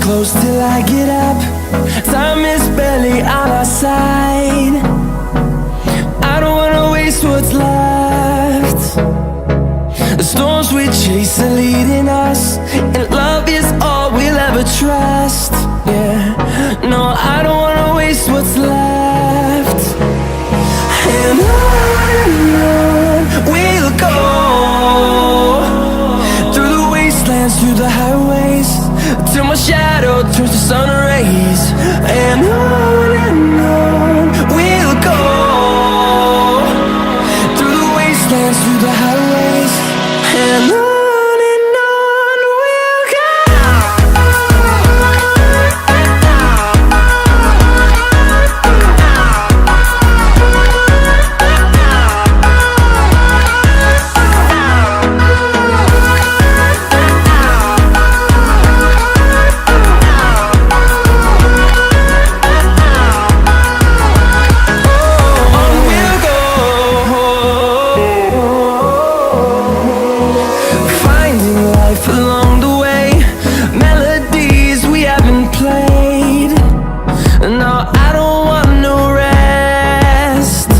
close till I get up. Time is barely on our side. I don't wanna waste what's left. The storms we chase are leading us, and love is all we'll ever trust. Yeah, no, I don't wanna waste what's left. And on we'll go, through the wastelands, through the highways, till my shadow turns to sun rays. And on we'll go, through the wastelands, through the highways, and on. Along the way, melodies we haven't played. No, I don't want no rest.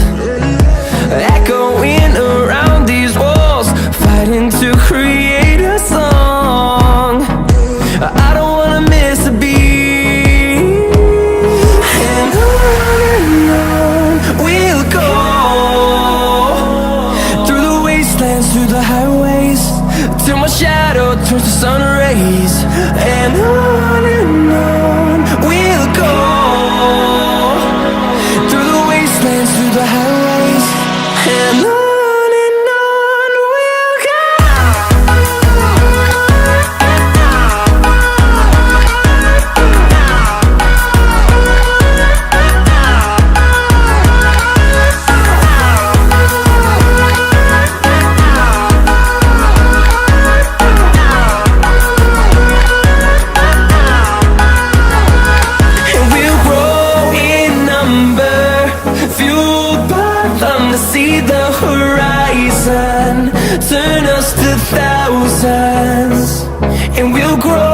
Echoing around these walls, fighting to create a song. I don't wanna miss a beat. And on we'll go, through the wastelands, through the highways, till my shadow turns to sun rays. And on we'll go, through the wastelands, through the highways, and on. See the horizon turn us to thousands, and we'll grow